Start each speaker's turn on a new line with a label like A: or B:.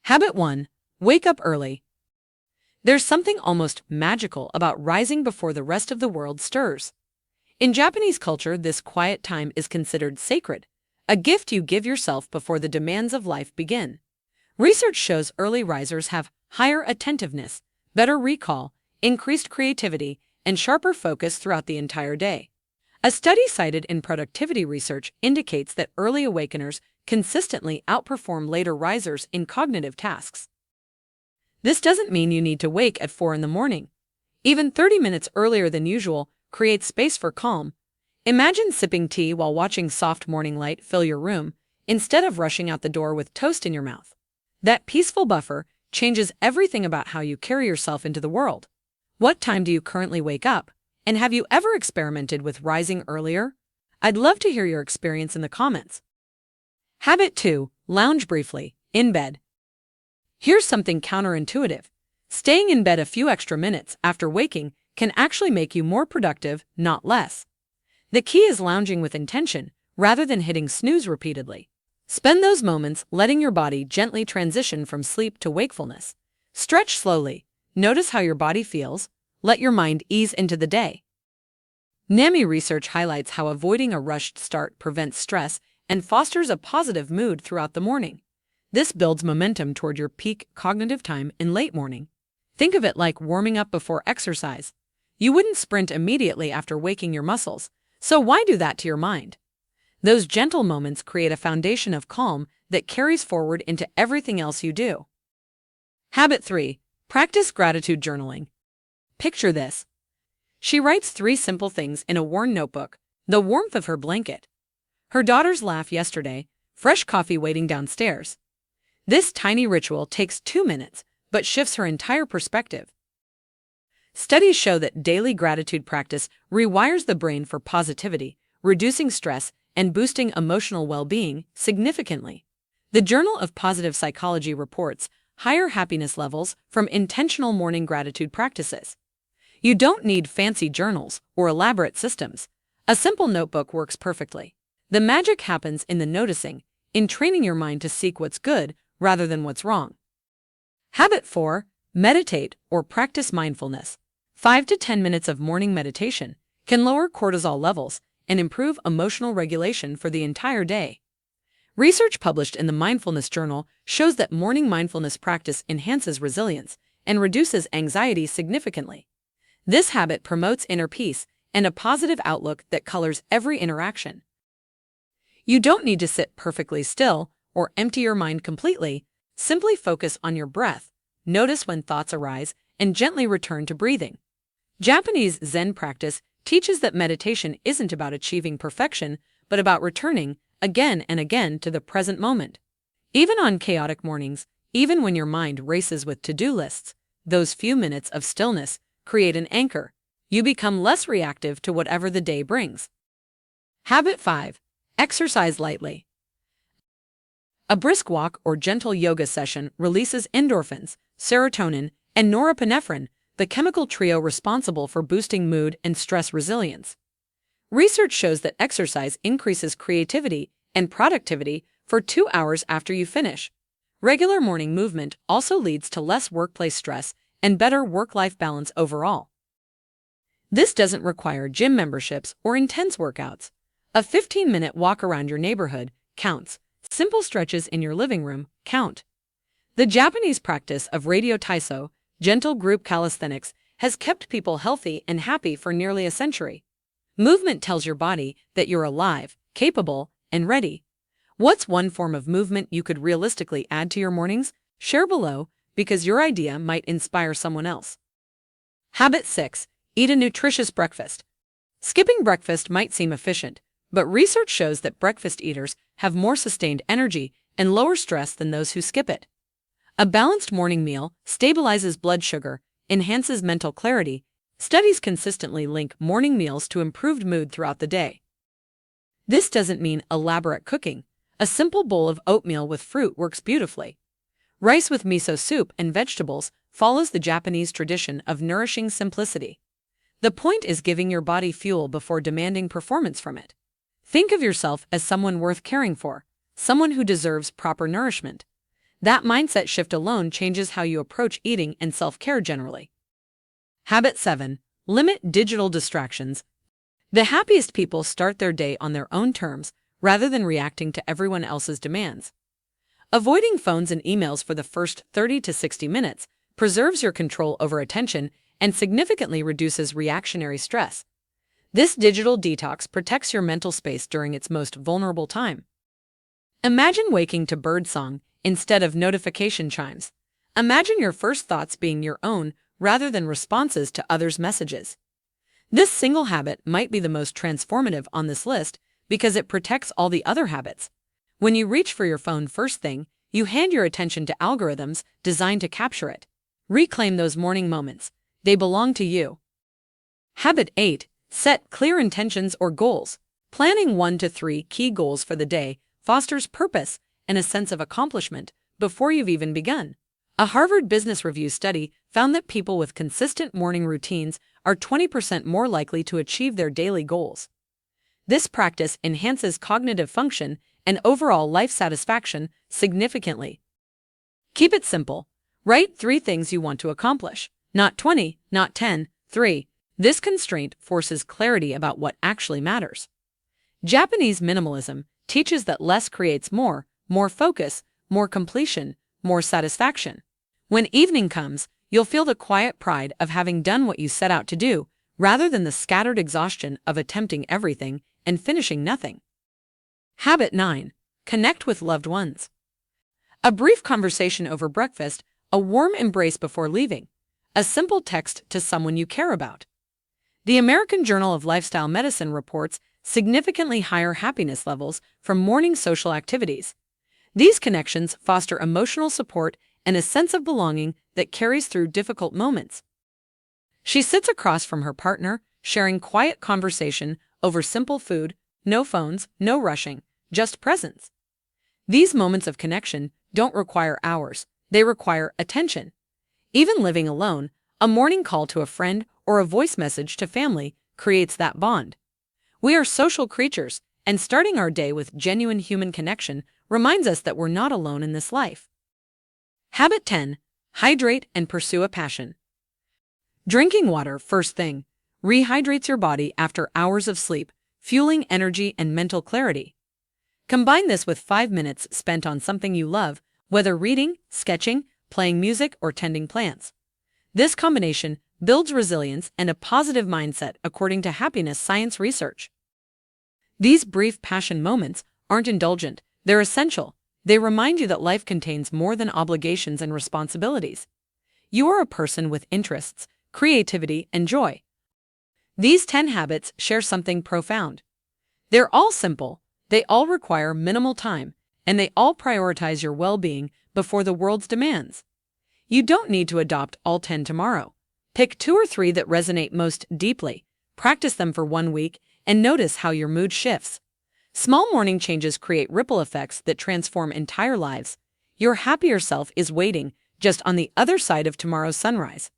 A: Habit 1. Wake up early. There's something almost magical about rising before the rest of the world stirs. In Japanese culture, this quiet time is considered sacred, a gift you give yourself before the demands of life begin. Research shows early risers have higher attentiveness, better recall, increased creativity, and sharper focus throughout the entire day. A study cited in productivity research indicates that early awakeners consistently outperform later risers in cognitive tasks. This doesn't mean you need to wake at 4 in the morning. Even 30 minutes earlier than usual creates space for calm. Imagine sipping tea while watching soft morning light fill your room, instead of rushing out the door with toast in your mouth. That peaceful buffer changes everything about how you carry yourself into the world. What time do you currently wake up? And have you ever experimented with rising earlier? I'd love to hear your experience in the comments. Habit 2. Lounge briefly, in bed. Here's something counterintuitive. Staying in bed a few extra minutes after waking can actually make you more productive, not less. The key is lounging with intention, rather than hitting snooze repeatedly. Spend those moments letting your body gently transition from sleep to wakefulness. Stretch slowly. Notice how your body feels. Let your mind ease into the day. NAMI research highlights how avoiding a rushed start prevents stress and fosters a positive mood throughout the morning. This builds momentum toward your peak cognitive time in late morning. Think of it like warming up before exercise. You wouldn't sprint immediately after waking your muscles, so why do that to your mind? Those gentle moments create a foundation of calm that carries forward into everything else you do. Habit 3. Practice gratitude journaling. Picture this. She writes 3 simple things in a worn notebook: the warmth of her blanket, her daughter's laugh yesterday, fresh coffee waiting downstairs. This tiny ritual takes 2 minutes, but shifts her entire perspective. Studies show that daily gratitude practice rewires the brain for positivity, reducing stress and boosting emotional well-being significantly. The Journal of Positive Psychology reports higher happiness levels from intentional morning gratitude practices. You don't need fancy journals or elaborate systems. A simple notebook works perfectly. The magic happens in the noticing, in training your mind to seek what's good rather than what's wrong. Habit 4. Meditate or practice mindfulness. 5 to 10 minutes of morning meditation can lower cortisol levels and improve emotional regulation for the entire day. Research published in the Mindfulness Journal shows that morning mindfulness practice enhances resilience and reduces anxiety significantly. This habit promotes inner peace and a positive outlook that colors every interaction. You don't need to sit perfectly still or empty your mind completely. Simply focus on your breath, notice when thoughts arise, and gently return to breathing. Japanese Zen practice teaches that meditation isn't about achieving perfection, but about returning again and again to the present moment. Even on chaotic mornings, even when your mind races with to-do lists, those few minutes of stillness create an anchor. You become less reactive to whatever the day brings. Habit 5. Exercise lightly. A brisk walk or gentle yoga session releases endorphins, serotonin, and norepinephrine, the chemical trio responsible for boosting mood and stress resilience. Research shows that exercise increases creativity and productivity for 2 hours after you finish. Regular morning movement also leads to less workplace stress and better work-life balance overall. This doesn't require gym memberships or intense workouts. A 15-minute walk around your neighborhood counts. Simple stretches in your living room count. The Japanese practice of radio Taiso, gentle group calisthenics, has kept people healthy and happy for nearly a century. Movement tells your body that you're alive, capable, and ready. What's one form of movement you could realistically add to your mornings? Share below, because your idea might inspire someone else. Habit 6. Eat a nutritious breakfast. Skipping breakfast might seem efficient, but research shows that breakfast eaters have more sustained energy and lower stress than those who skip it. A balanced morning meal stabilizes blood sugar, enhances mental clarity. Studies consistently link morning meals to improved mood throughout the day. This doesn't mean elaborate cooking. A simple bowl of oatmeal with fruit works beautifully. Rice with miso soup and vegetables follows the Japanese tradition of nourishing simplicity. The point is giving your body fuel before demanding performance from it. Think of yourself as someone worth caring for, someone who deserves proper nourishment. That mindset shift alone changes how you approach eating and self-care generally. Habit 7. Limit digital distractions. The happiest people start their day on their own terms rather than reacting to everyone else's demands. Avoiding phones and emails for the first 30 to 60 minutes preserves your control over attention and significantly reduces reactionary stress. This digital detox protects your mental space during its most vulnerable time. Imagine waking to birdsong instead of notification chimes. Imagine your first thoughts being your own rather than responses to others' messages. This single habit might be the most transformative on this list because it protects all the other habits. When you reach for your phone first thing, you hand your attention to algorithms designed to capture it. Reclaim those morning moments. They belong to you. Habit 8. Set clear intentions or goals. Planning 1 to 3 key goals for the day fosters purpose and a sense of accomplishment before you've even begun. A Harvard Business Review study found that people with consistent morning routines are 20% more likely to achieve their daily goals. This practice enhances cognitive function and overall life satisfaction significantly. Keep it simple. Write 3 things you want to accomplish. Not 20, not 10, 3. This constraint forces clarity about what actually matters. Japanese minimalism teaches that less creates more focus, more completion, more satisfaction. When evening comes, you'll feel the quiet pride of having done what you set out to do, rather than the scattered exhaustion of attempting everything and finishing nothing. Habit 9. Connect with loved ones. A brief conversation over breakfast, a warm embrace before leaving, a simple text to someone you care about. The American Journal of Lifestyle Medicine reports significantly higher happiness levels from morning social activities. These connections foster emotional support and a sense of belonging that carries through difficult moments. She sits across from her partner, sharing quiet conversation over simple food, no phones, no rushing, just presence. These moments of connection don't require hours, they require attention. Even living alone, a morning call to a friend or a voice message to family creates that bond. We are social creatures, and starting our day with genuine human connection reminds us that we're not alone in this life. Habit 10. Hydrate and pursue a passion. Drinking water first thing rehydrates your body after hours of sleep, fueling energy and mental clarity. Combine this with 5 minutes spent on something you love, whether reading, sketching, playing music, or tending plants. This combination builds resilience and a positive mindset according to happiness science research. These brief passion moments aren't indulgent, they're essential. They remind you that life contains more than obligations and responsibilities. You are a person with interests, creativity, and joy. These 10 habits share something profound. They're all simple, they all require minimal time, and they all prioritize your well-being before the world's demands. You don't need to adopt all 10 tomorrow. Pick 2 or 3 that resonate most deeply, practice them for 1 week, and notice how your mood shifts. Small morning changes create ripple effects that transform entire lives. Your happier self is waiting just on the other side of tomorrow's sunrise.